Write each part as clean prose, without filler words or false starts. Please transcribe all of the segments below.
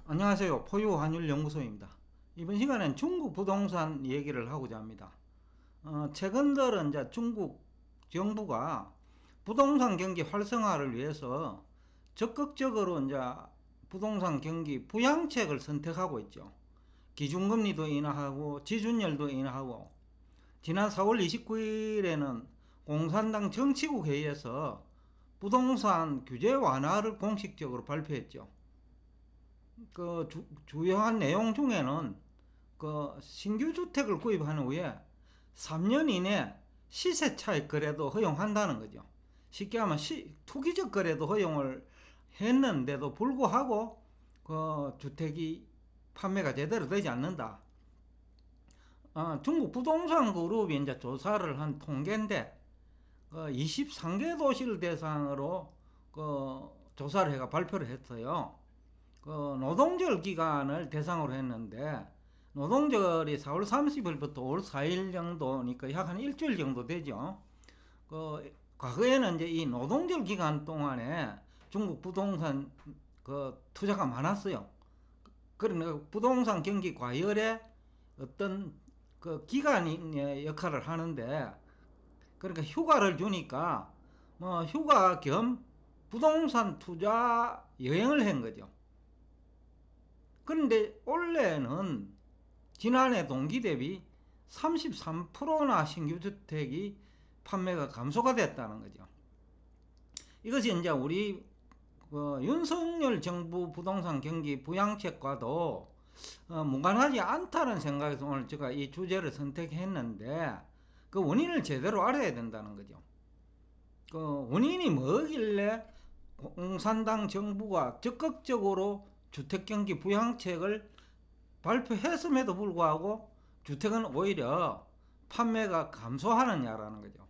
안녕하세요. 포유환율연구소입니다. 이번 시간엔 중국 부동산 얘기를 하고자 합니다. 최근 들어 이제 중국 정부가 부동산 경기 활성화를 위해서 적극적으로 이제 부동산 경기 부양책을 선택하고 있죠. 기준금리도 인하하고 지준율도 인하하고, 지난 4월 29일에는 공산당 정치국 회의에서 부동산 규제 완화를 공식적으로 발표했죠. 주요한 내용 중에는 신규 주택을 구입한 후에 3년 이내 시세 차익 거래도 허용한다는 거죠. 쉽게 하면 투기적 거래도 허용을 했는데도 불구하고 주택이 판매가 제대로 되지 않는다. 중국 부동산 그룹이 이제 조사를 한 통계인데, 23개 도시를 대상으로 조사를 해가 발표를 했어요. 노동절 기간을 대상으로 했는데, 노동절이 4월 30일부터 5월 4일 정도니까 약 한 일주일 정도 되죠. 과거에는 이제 이 노동절 기간 동안에 중국 부동산 투자가 많았어요. 그러니까 부동산 경기 과열에 어떤 기간의 역할을 하는데, 그러니까 휴가를 주니까 뭐 휴가 겸 부동산 투자 여행을 한 거죠. 그런데 올해는 지난해 동기 대비 33%나 신규 주택이 판매가 감소가 됐다는 거죠. 이것이 이제 우리 윤석열 정부 부동산 경기 부양책과도 무관하지 않다는 생각에서 오늘 제가 이 주제를 선택했는데, 그 원인을 제대로 알아야 된다는 거죠. 원인이 뭐길래 공산당 정부가 적극적으로 주택경기 부양책을 발표했음에도 불구하고 주택은 오히려 판매가 감소하느냐라는 거죠.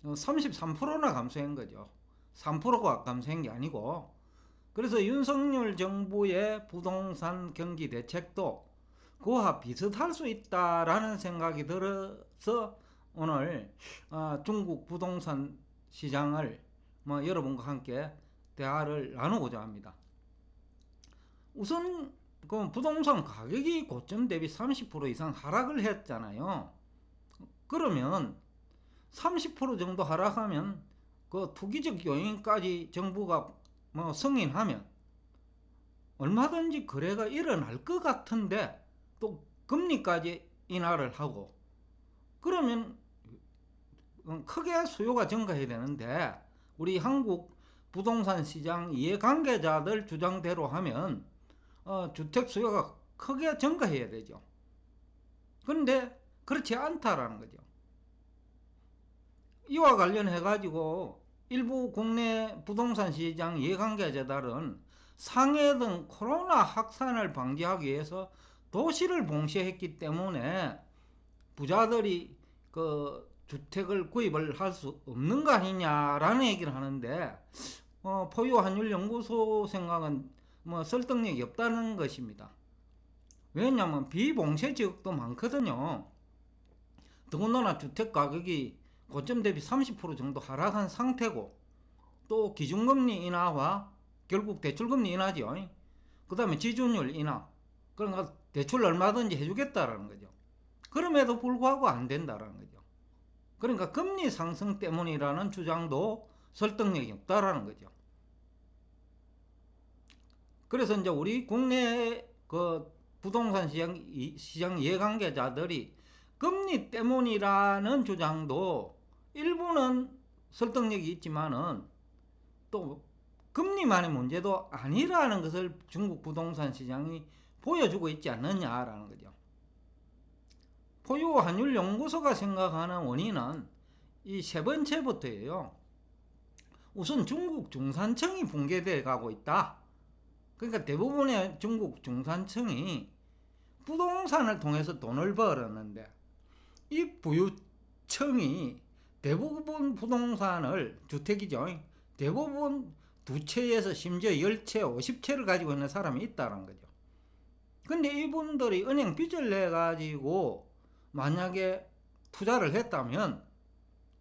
33%나 감소한 거죠. 3%가 감소한 게 아니고. 그래서 윤석열 정부의 부동산 경기 대책도 그와 비슷할 수 있다라는 생각이 들어서 오늘 중국 부동산 시장을 여러분과 함께 대화를 나누고자 합니다. 우선 부동산 가격이 고점 대비 30% 이상 하락을 했잖아요. 그러면 30% 정도 하락하면 투기적 요인까지 정부가 승인하면 얼마든지 거래가 일어날 것 같은데, 또 금리까지 인하를 하고 그러면 크게 수요가 증가해야 되는데, 우리 한국 부동산 시장 이해관계자들 주장대로 하면 주택 수요가 크게 증가해야 되죠. 그런데 그렇지 않다라는 거죠. 이와 관련해 가지고 일부 국내 부동산 시장 이해관계자들은 상해 등 코로나 확산을 방지하기 위해서 도시를 봉쇄했기 때문에 부자들이 주택을 구입을 할 수 없는 거 아니냐라는 얘기를 하는데, 포유환율연구소 생각은 설득력이 없다는 것입니다. 왜냐하면 비봉쇄 지역도 많거든요. 더군다나 주택 가격이 고점 대비 30% 정도 하락한 상태고, 또 기준금리 인하와 결국 대출금리 인하죠. 그 다음에 지준율 인하. 그러니까 대출 얼마든지 해주겠다라는 거죠. 그럼에도 불구하고 안 된다라는 거죠. 그러니까 금리 상승 때문이라는 주장도 설득력이 없다라는 거죠. 그래서 이제 우리 국내 부동산 시장 이해관계자들이 금리 때문이라는 주장도 일부는 설득력이 있지만은, 또 금리만의 문제도 아니라는 것을 중국 부동산 시장이 보여주고 있지 않느냐라는 거죠. 포유환율연구소가 생각하는 원인은 이 세 번째부터예요. 우선 중국 중산층이 붕괴되어 가고 있다. 그러니까 대부분의 중국 중산층이 부동산을 통해서 돈을 벌었는데, 이 부유층이 대부분 부동산을, 주택이죠, 대부분 두 채에서 심지어 10채, 50채를 가지고 있는 사람이 있다는 거죠. 근데 이분들이 은행 빚을 내 가지고 만약에 투자를 했다면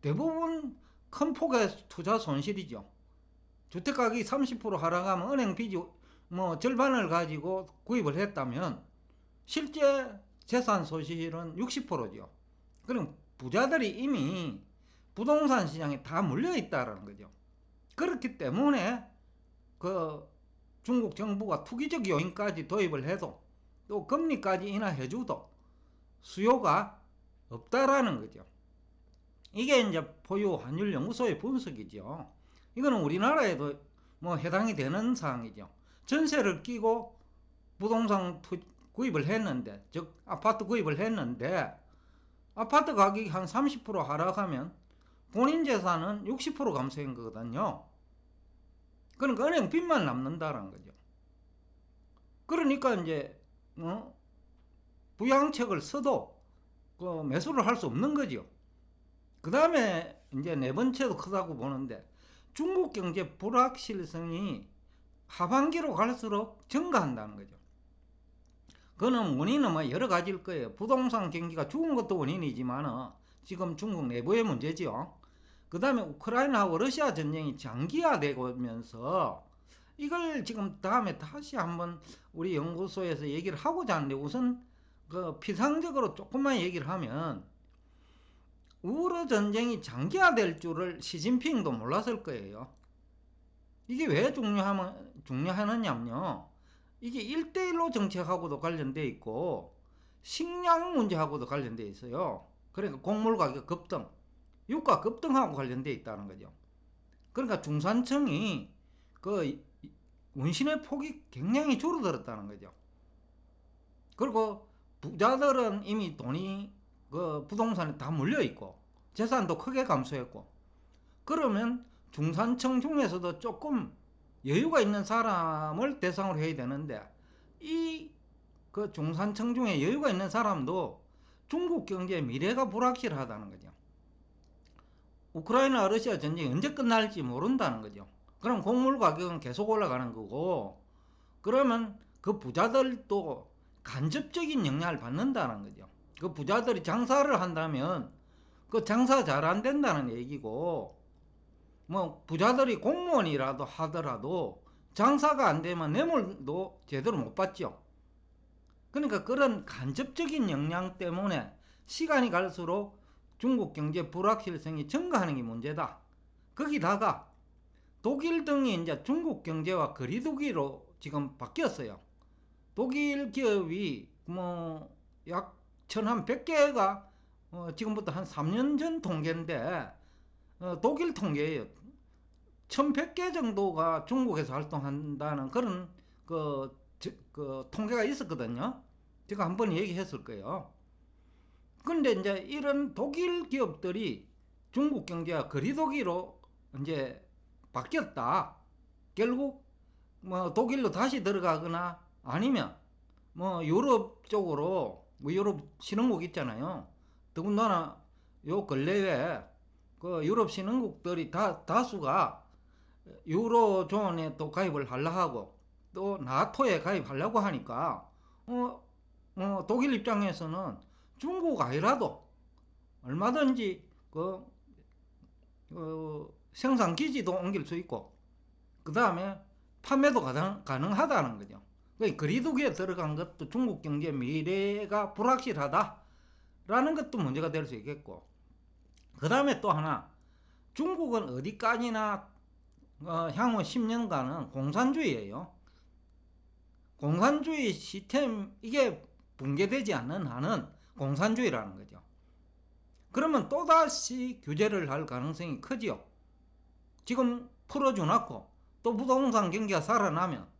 대부분 큰 폭의 투자 손실이죠. 주택가격이 30% 하락하면 은행 빚이 뭐 절반을 가지고 구입을 했다면 실제 재산 소실은 60%죠. 그럼 부자들이 이미 부동산 시장에 다 물려 있다라는 거죠. 그렇기 때문에 그 중국 정부가 투기적 요인까지 도입을 해도 또 금리까지 인하해줘도 수요가 없다라는 거죠. 이게 이제 포유 환율 연구소의 분석이죠. 이거는 우리나라에도 뭐 해당이 되는 사항이죠. 전세를 끼고 부동산 구입을 했는데, 즉 아파트 구입을 했는데 아파트 가격이 한 30% 하락하면 본인 재산은 60% 감소한 거거든요. 그러니까 은행 빚만 남는다는 거죠. 그러니까 이제 부양책을 써도 그 매수를 할 수 없는 거죠. 그 다음에 이제 네 번째도 크다고 보는데, 중국 경제 불확실성이 하반기로 갈수록 증가한다는 거죠. 그거는 원인은 뭐 여러 가지일 거예요. 부동산 경기가 죽은 것도 원인이지만 지금 중국 내부의 문제죠. 그 다음에 우크라이나하고 러시아 전쟁이 장기화되면서 이걸 지금 다음에 다시 한번 우리 연구소에서 얘기를 하고자 하는데, 우선 그 피상적으로 조금만 얘기를 하면, 우러 전쟁이 장기화될 줄을 시진핑도 몰랐을 거예요. 이게 왜 중요하느냐면요, 이게 1대1로 정책하고도 관련돼 있고 식량 문제하고도 관련돼 있어요. 그러니까 곡물 가격 급등, 유가 급등하고 관련돼 있다는 거죠. 그러니까 중산층이 그 운신의 폭이 굉장히 줄어들었다는 거죠. 그리고 부자들은 이미 돈이 그 부동산에 다 물려 있고 재산도 크게 감소했고, 그러면 중산층 중에서도 조금 여유가 있는 사람을 대상으로 해야 되는데, 이 그 중산층 중에 여유가 있는 사람도 중국 경제의 미래가 불확실하다는 거죠. 우크라이나 러시아 전쟁이 언제 끝날지 모른다는 거죠. 그럼 곡물 가격은 계속 올라가는 거고, 그러면 그 부자들도 간접적인 영향을 받는다는 거죠. 그 부자들이 장사를 한다면 그 장사 잘 안 된다는 얘기고, 뭐 부자들이 공무원이라도 하더라도 장사가 안 되면 뇌물도 제대로 못 받죠. 그러니까 그런 간접적인 영향 때문에 시간이 갈수록 중국 경제 불확실성이 증가하는 게 문제다. 거기다가 독일 등이 이제 중국 경제와 거리두기로 지금 바뀌었어요. 독일 기업이 뭐 약 1100개가 지금부터 한 3년 전 통계인데, 독일 통계예요. 1100개 정도가 중국에서 활동한다는 그런 그 통계가 있었거든요. 제가 한번 얘기했을 거예요. 근데 이제 이런 독일 기업들이 중국 경제와 거리두기로 이제 바뀌었다. 결국 뭐 독일로 다시 들어가거나 아니면 뭐 유럽 쪽으로, 뭐 유럽 신흥국 있잖아요. 더군다나 요 근래에 그 유럽 신흥국들이 다수가 유로존에 또 가입을 하려 하고 또 나토에 가입하려고 하니까 독일 입장에서는 중국 아니라도 얼마든지 생산 기지도 옮길 수 있고 그 다음에 판매도 가능하다는 거죠. 거리두기에 들어간 것도 중국 경제 미래가 불확실하다라는 것도 문제가 될 수 있겠고, 그 다음에 또 하나, 중국은 어디까지나 향후 10년간은 공산주의예요. 공산주의 시스템, 이게 붕괴되지 않는 한은 공산주의라는 거죠. 그러면 또다시 규제를 할 가능성이 크지요. 지금 풀어줘놨고 또 부동산 경기가 살아나면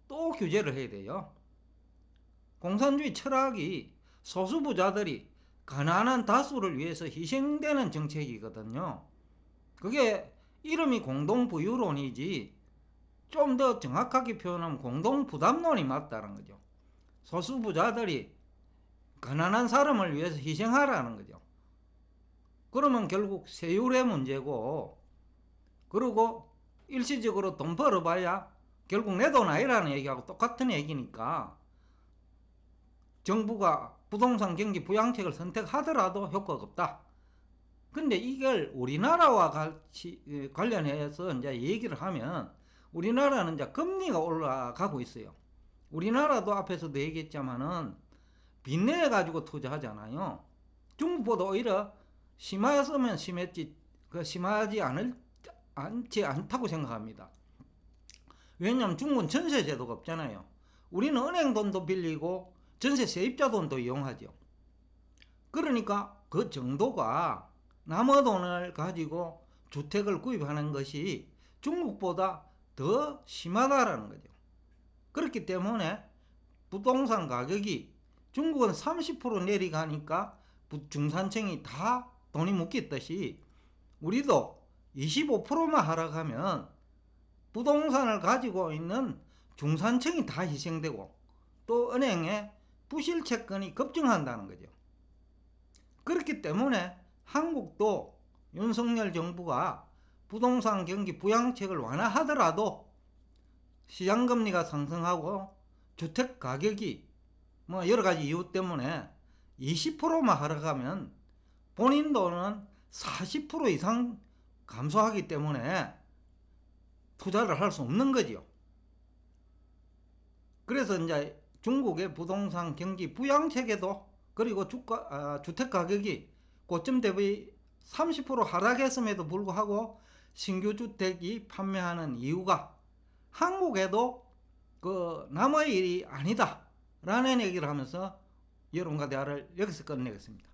또 규제를 해야 돼요. 공산주의 철학이 소수 부자들이 가난한 다수를 위해서 희생되는 정책이거든요. 그게 이름이 공동부유론이지, 좀 더 정확하게 표현하면 공동부담론이 맞다는 거죠. 소수 부자들이 가난한 사람을 위해서 희생하라는 거죠. 그러면 결국 세율의 문제고, 그리고 일시적으로 돈 벌어봐야 결국 내 돈 아니라는 얘기하고 똑같은 얘기니까 정부가 부동산 경기 부양책을 선택하더라도 효과가 없다. 근데 이걸 우리나라와 같이 관련해서 이제 얘기를 하면, 우리나라는 이제 금리가 올라가고 있어요. 우리나라도 앞에서도 얘기했지만은 빚내 가지고 투자하잖아요. 중국보다 오히려 심했으면 심했지, 심하지 않지 않다고 생각합니다. 왜냐하면 중국은 전세 제도가 없잖아요. 우리는 은행 돈도 빌리고 전세 세입자 돈도 이용하죠. 그러니까 그 정도가 남의 돈을 가지고 주택을 구입하는 것이 중국보다 더 심하다라는 거죠. 그렇기 때문에 부동산 가격이 중국은 30% 내려가니까 중산층이 다 돈이 묶였듯이 우리도 25%만 하락하면 부동산을 가지고 있는 중산층이 다 희생되고 또 은행에 부실 채권이 급증한다는 거죠. 그렇기 때문에 한국도 윤석열 정부가 부동산 경기 부양책을 완화하더라도 시장금리가 상승하고 주택 가격이 뭐 여러가지 이유 때문에 20%만 하락하면 본인 돈은 40% 이상 감소하기 때문에 투자를 할 수 없는 거죠. 그래서 이제 중국의 부동산 경기 부양책에도 그리고 주택 가격이 고점 대비 30% 하락했음에도 불구하고 신규 주택이 판매하는 이유가 한국에도 그 남의 일이 아니다 라는 얘기를 하면서 여론과 대화를 여기서 끝내겠습니다.